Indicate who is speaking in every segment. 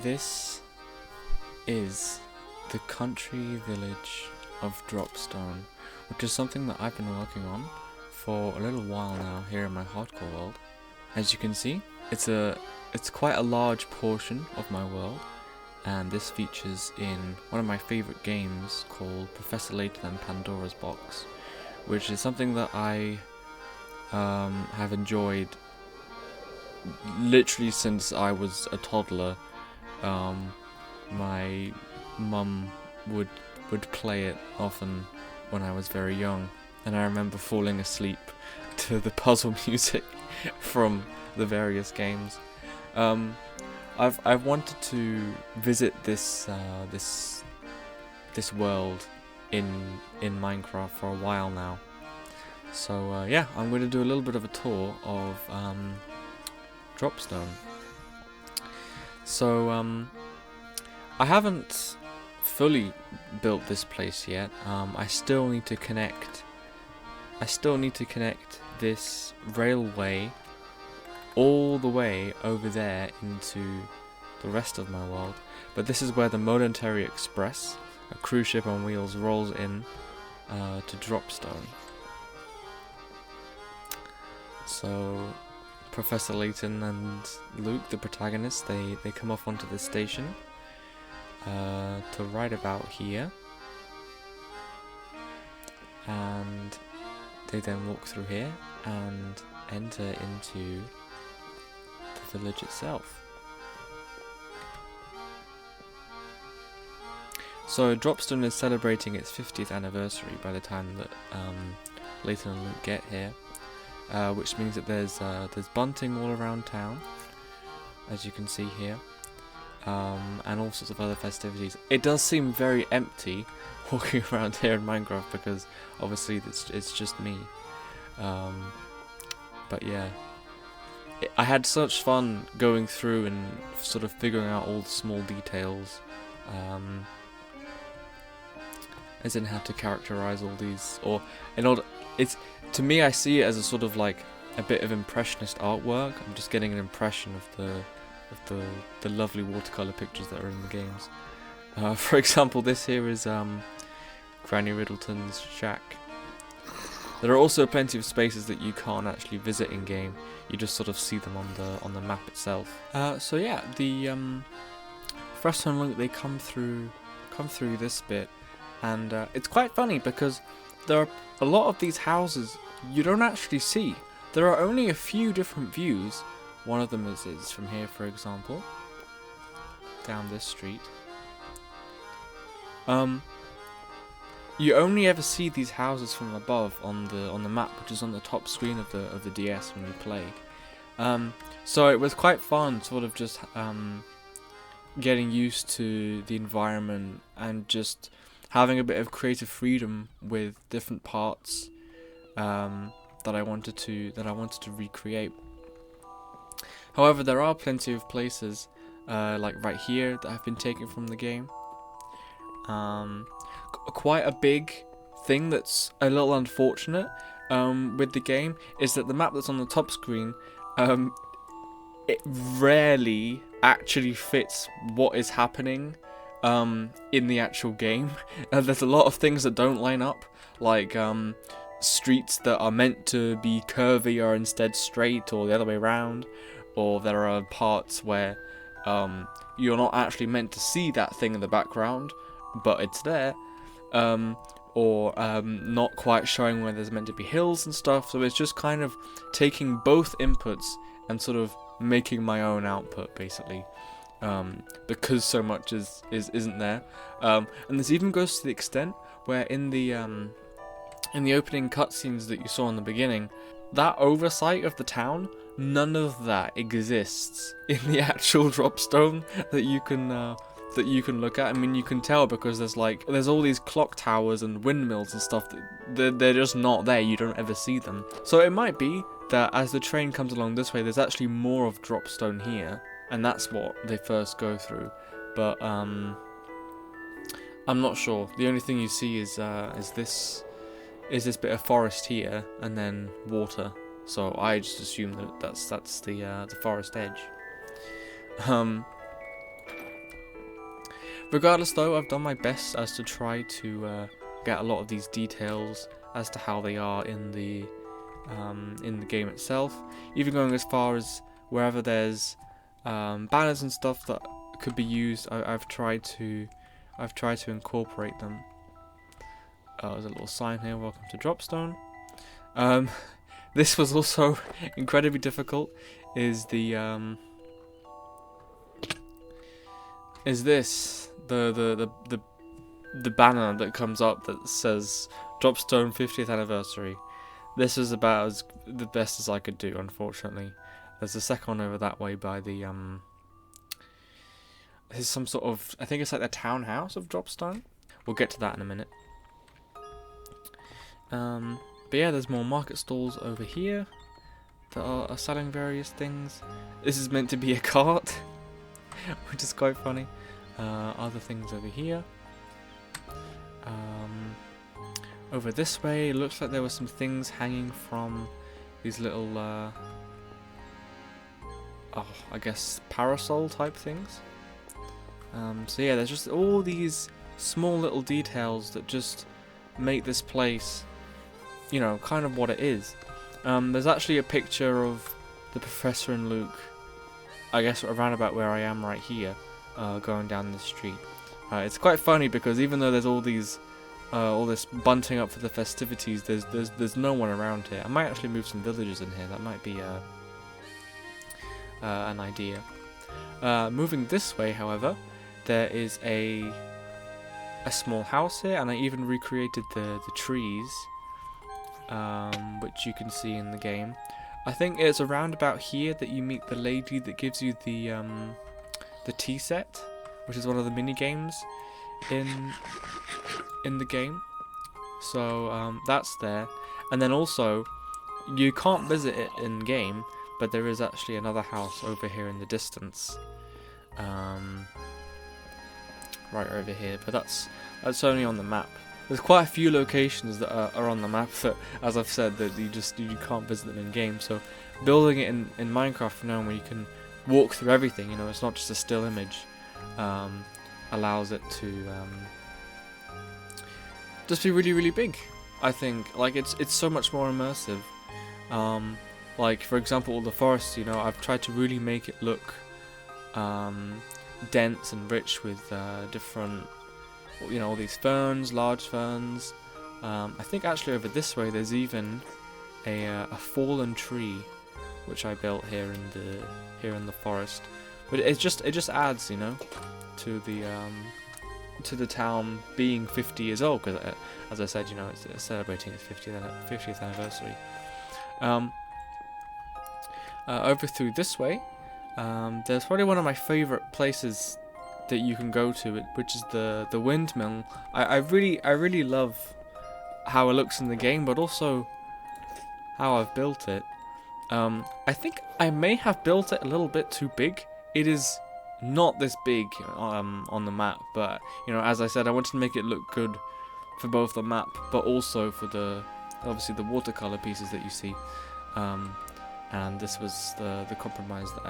Speaker 1: This is the country village of Dropstone, which is something that I've been working on for a little while now here in my hardcore world. As you can see, it's quite a large portion of my world, and this features in one of my favourite games called Professor Layton and Pandora's Box, which is something that I have enjoyed literally since I was a toddler. My mum would play it often when I was very young, and I remember falling asleep to the puzzle music from the various games. I've wanted to visit this world in Minecraft for a while now. So yeah, I'm going to do a little bit of a tour of Dropstone. So I haven't fully built this place yet. I still need to connect this railway all the way over there into the rest of my world. But this is where the Momentary Express, a cruise ship on wheels, rolls in to Dropstone. So Professor Layton and Luke, the protagonists, they come off onto the station to right about here, and they then walk through here and enter into the village itself. So Dropstone is celebrating its 50th anniversary by the time that Layton and Luke get here, which means that there's bunting all around town, as you can see here, and all sorts of other festivities. It does seem very empty walking around here in Minecraft because obviously it's just me. But yeah, I had such fun going through and sort of figuring out all the small details, as in how to characterize all these, or in order. To me, I see it as a sort of like a bit of impressionist artwork. I'm just getting an impression of the lovely watercolor pictures that are in the games. For example, this here is Granny Riddleton's shack. There are also plenty of spaces that you can't actually visit in game. You just sort of see them on the map itself. So yeah, the Professor and Luke, they come through this bit, and it's quite funny because there are a lot of these houses you don't actually see. There are only a few different views. One of them is from here, for example, down this street. You only ever see these houses from above on the map, which is on the top screen of the DS when you play. So it was quite fun, sort of just getting used to the environment and just having a bit of creative freedom with different parts that I wanted to recreate. However, there are plenty of places like right here that have been taken from the game. Quite a big thing that's a little unfortunate with the game is that the map that's on the top screen, it rarely actually fits what is happening in the actual game. There's a lot of things that don't line up, like streets that are meant to be curvy are instead straight, or the other way around, or there are parts where you're not actually meant to see that thing in the background, but it's there, or not quite showing where there's meant to be hills and stuff. So it's just kind of taking both inputs and sort of making my own output, basically, because so much isn't there. And this even goes to the extent where in the opening cutscenes that you saw in the beginning, that oversight of the town, none of that exists in the actual Dropstone that you can look at. I mean, you can tell because there's all these clock towers and windmills and stuff that they're just not there. You don't ever see them. So it might be that as the train comes along this way, there's actually more of Dropstone here, and that's what they first go through. But I'm not sure. The only thing you see is this bit of forest here, and then water. So I just assume that that's the forest edge. Regardless though, I've done my best as to try to get a lot of these details as to how they are in the game itself. Even going as far as wherever there's banners and stuff that could be used, I've tried to incorporate them. There's a little sign here, welcome to Dropstone. This was also incredibly difficult. Is the banner that comes up that says Dropstone 50th anniversary. This is about the best as I could do, unfortunately. There's a second one over that way by the there's some sort of, I think it's like the townhouse of Dropstone. We'll get to that in a minute. But yeah, there's more market stalls over here that are selling various things. This is meant to be a cart, which is quite funny. Other things over here. Over this way, it looks like there were some things hanging from these little, I guess parasol type things. So yeah, there's just all these small little details that just make this place, you know, kind of what it is. There's actually a picture of the Professor and Luke, I guess around about where I am right here, going down the street. It's quite funny because even though there's all these, all this bunting up for the festivities, there's no one around here. I might actually move some villagers in here. That might be an idea. Moving this way, however, there is a small house here, and I even recreated the trees, which you can see in the game. I think it's around about here that you meet the lady that gives you the tea set, which is one of the mini games in the game. So that's there, and then also you can't visit it in game, but there is actually another house over here in the distance, right over here. But that's only on the map. There's quite a few locations that are on the map that, as I've said, that you can't visit them in game. So building it in Minecraft now, where you can walk through everything, you know, it's not just a still image, allows it to just be really, really big. I think, like, it's so much more immersive. Like for example, the forest, you know, I've tried to really make it look dense and rich with different, you know, all these ferns, large ferns. I think actually over this way there's even a fallen tree, which I built here in the forest. But it just adds, you know, to the town being 50 years old, because as I said, you know, it's celebrating its 50th anniversary. Over through this way, there's probably one of my favourite places that you can go to, which is the windmill. I really love how it looks in the game, but also how I've built it. I think I may have built it a little bit too big. It is not this big on the map, but you know, as I said, I wanted to make it look good for both the map, but also for obviously the watercolor pieces that you see. And this was the compromise that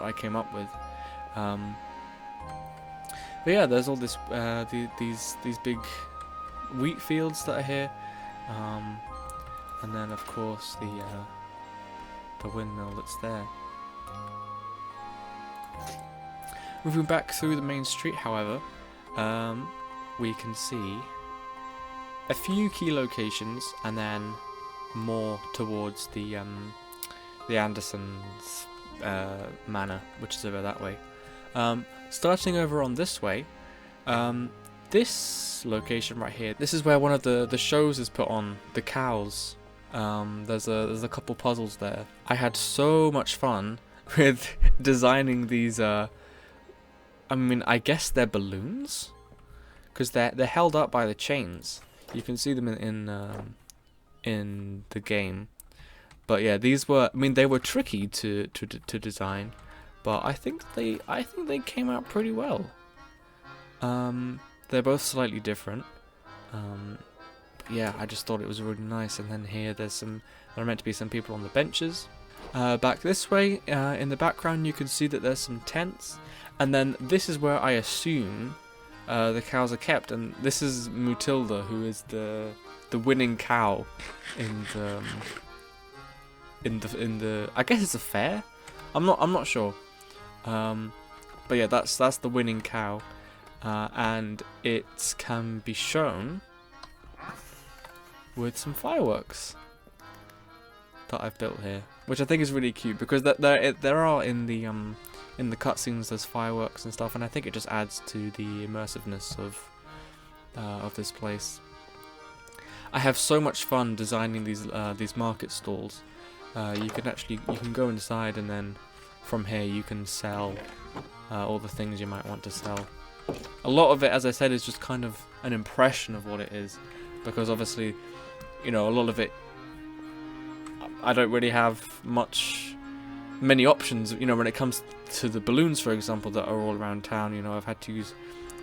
Speaker 1: I came up with. But yeah, there's all this these big wheat fields that are here, and then of course the windmill that's there. Moving back through the main street, however, we can see a few key locations, and then more towards the Anderson's manor, which is over that way. Starting over on this way, this location right here, this is where one of the shows is put on, the cows. There's a couple puzzles there. I had so much fun with designing these. I mean, I guess they're balloons, because they're held up by the chains. You can see them in the game. But yeah, these were, I mean, they were tricky to design, but I think they came out pretty well. They're both slightly different. But yeah, I just thought it was really nice. And then here there are meant to be some people on the benches. Back this way, in the background, you can see that there's some tents. And then this is where I assume the cows are kept. And this is Mutilda, who is the winning cow in the I guess it's a fair. I'm not sure. But yeah, that's the winning cow, and it can be shown with some fireworks that I've built here, which I think is really cute because there are in the cutscenes there's fireworks and stuff, and I think it just adds to the immersiveness of this place. I have so much fun designing these market stalls. You can go inside, and then from here you can sell all the things you might want to sell. A lot of it, as I said, is just kind of an impression of what it is, because obviously, you know, a lot of it I don't really have many options, you know, when it comes to the balloons, for example, that are all around town. You know, I've had to use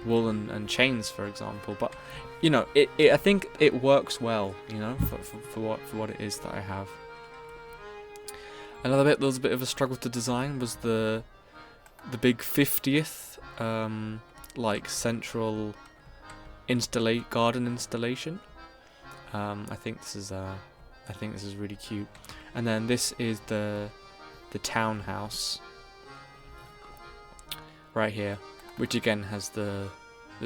Speaker 1: wool and chains, for example, but you know, I think it works well, you know, for what it is that I have. Another bit that was a bit of a struggle to design was the big 50th like central garden installation. I think this is really cute. And then this is the townhouse right here, which again has the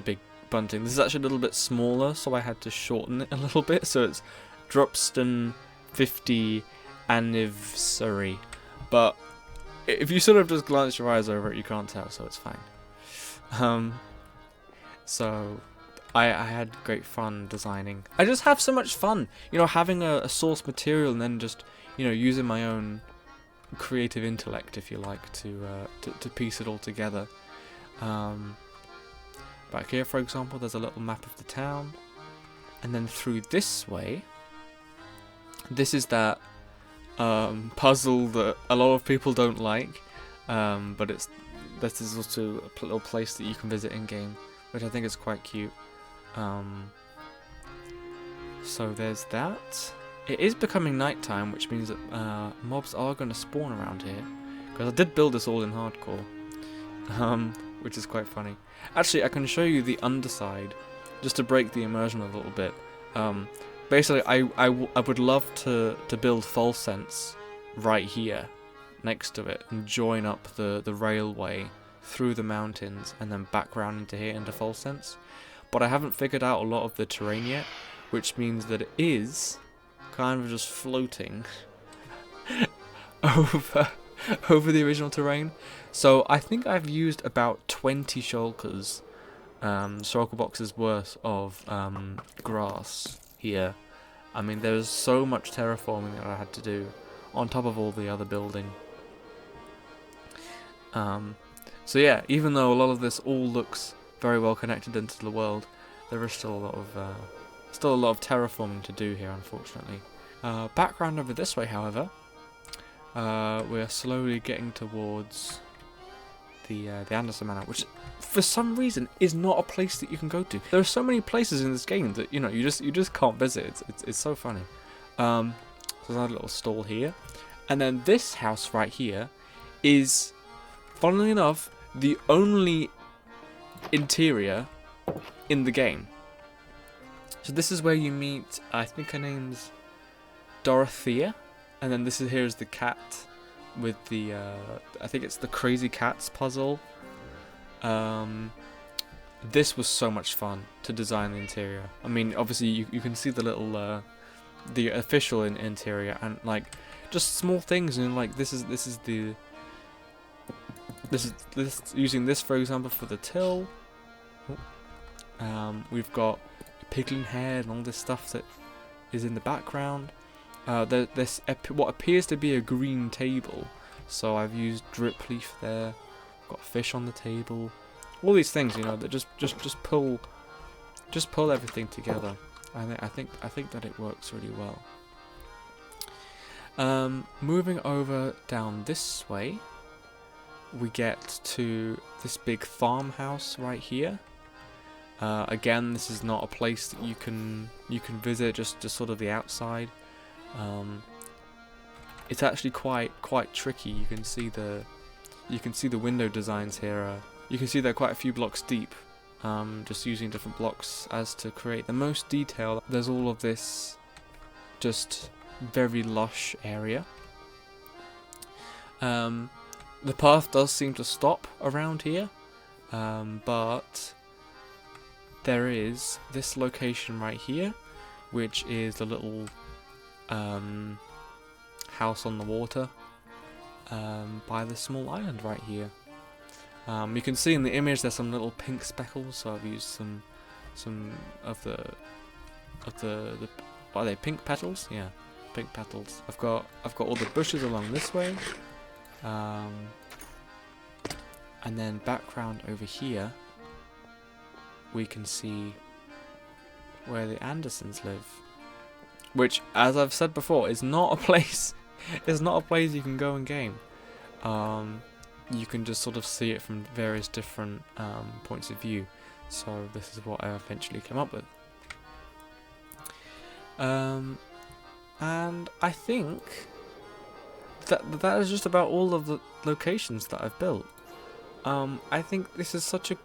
Speaker 1: big bunting. This is actually a little bit smaller, so I had to shorten it a little bit. So it's Dropstone 50 anniversary. But if you sort of just glance your eyes over it, you can't tell, so it's fine. So I had great fun designing. I just have so much fun, you know, having a source material and then just, you know, using my own creative intellect, if you like, to piece it all together. Back here, for example, there's a little map of the town, and then through this way, this is that puzzle that a lot of people don't like, but this is also a little place that you can visit in game, which I think is quite cute. So there's that. It is becoming nighttime, which means that mobs are going to spawn around here, because I did build this all in hardcore, which is quite funny. Actually, I can show you the underside, just to break the immersion a little bit. Basically, I would love to build False Sense right here, next to it, and join up the railway through the mountains, and then back round into here, into False Sense. But I haven't figured out a lot of the terrain yet, which means that it is kind of just floating over the original terrain. So I think I've used about 20 shulkers, shulker boxes worth of grass here. I mean, there's so much terraforming that I had to do on top of all the other building. So yeah, even though a lot of this all looks very well connected into the world, there is still a lot of terraforming to do here, unfortunately. Background over this way, however, we are slowly getting towards the Anderson Manor, which for some reason is not a place that you can go to. There are so many places in this game that, you know, you just can't visit. It's so funny. So there's a little stall here, and then this house right here is, funnily enough, the only interior in the game. So this is where you meet, I think her name's Dorothea, and then here's the cat with the I think it's the Crazy Cats puzzle. This was so much fun to design the interior. I mean, obviously you can see the little the official interior, and like just small things, and like this is using this, for example, for the till. We've got a piglin head and all this stuff that is in the background. There's what appears to be a green table, so I've used drip leaf there. Got fish on the table. All these things, you know, that just pull everything together. I think that it works really well. Moving over down this way, we get to this big farmhouse right here. Again, this is not a place that you can visit, just sort of the outside. It's actually quite tricky. You can see the window designs here. You can see they're quite a few blocks deep, just using different blocks as to create the most detail. There's all of this just very lush area. The path does seem to stop around here, but there is this location right here, which is the little house on the water by the small island right here. You can see in the image there's some little pink speckles, so I've used some of the are they pink petals? Yeah, pink petals. I've got all the bushes along this way, and then background over here we can see where the Andersons live, which, as I've said before, is not a place. It's not a place you can go and game. You can just sort of see it from various different points of view. So this is what I eventually came up with. And I think that is just about all of the locations that I've built. I think this is such a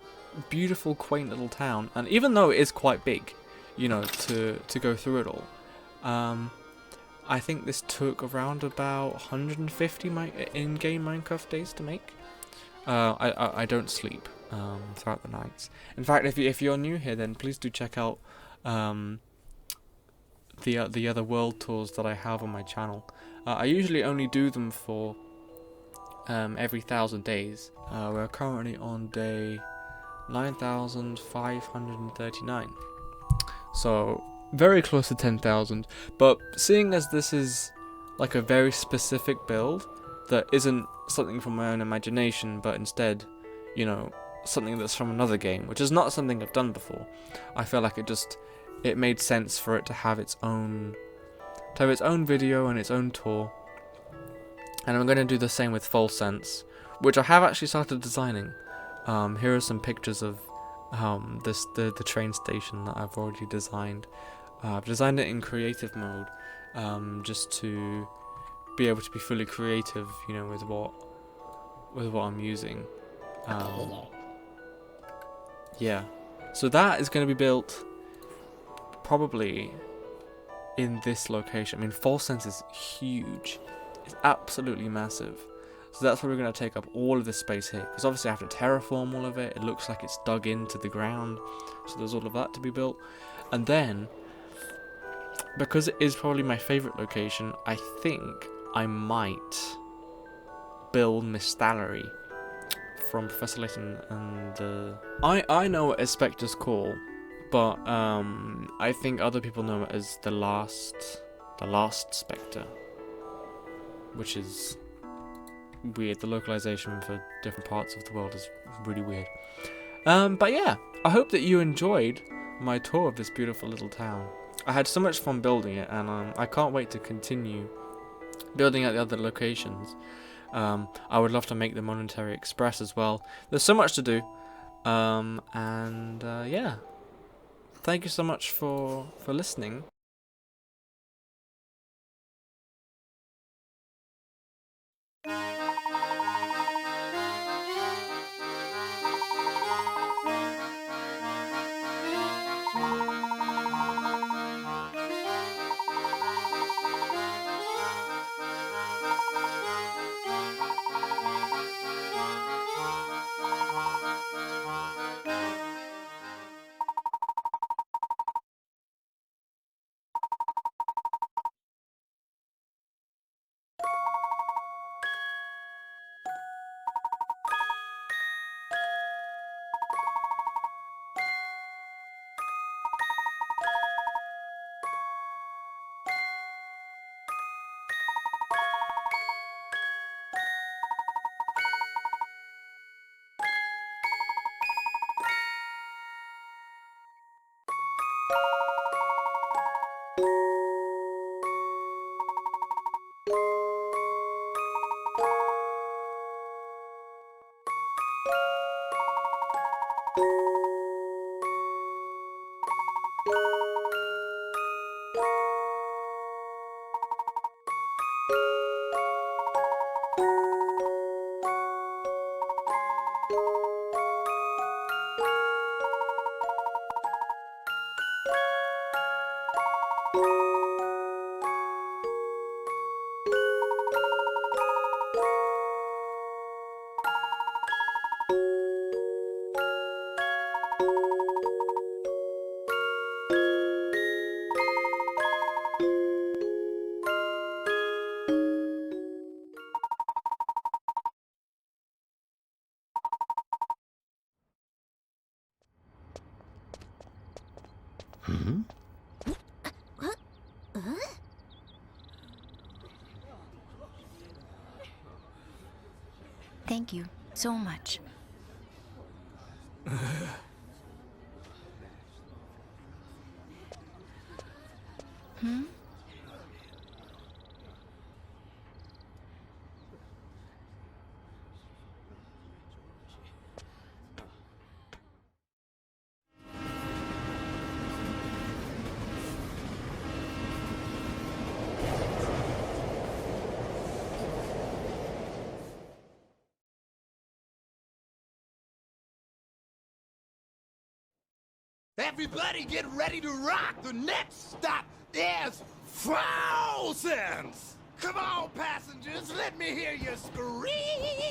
Speaker 1: beautiful, quaint little town, and even though it is quite big, you know, to go through it all, I think this took around about 150 in-game Minecraft days to make. I don't sleep throughout the nights. In fact, if you're new here, then please do check out the other world tours that I have on my channel. I usually only do them for every 1,000 days. We're currently on day 9,539. So very close to 10,000. But seeing as this is like a very specific build that isn't something from my own imagination, but instead, you know, something that's from another game, which is not something I've done before, I feel like it made sense for it to have its own video and its own tour. And I'm going to do the same with Full Sense, which I have actually started designing. Here are some pictures of the train station that I've already designed. I've designed it in creative mode, just to be able to be fully creative, you know, with what I'm using. Yeah, so that is going to be built probably in this location. I mean, Full Sense is huge. It's absolutely massive. So that's probably going to take up all of this space here, because obviously I have to terraform all of it. It looks like it's dug into the ground, so there's all of that to be built. And then, because it is probably my favourite location, I think I might build Miss Stallery from Professor Layton and I know it as Spectre's Call, but I think other people know it as the last Spectre, which is weird. The localization for different parts of the world is really weird. But yeah, I hope that you enjoyed my tour of this beautiful little town. I had so much fun building it, and I can't wait to continue building out the other locations. I would love to make the Monetary Express as well. There's so much to do. Yeah, thank you so much for listening.
Speaker 2: Thank you so much.
Speaker 3: Everybody get ready to rock! The next stop is Frozen! Come on, passengers, let me hear you scream!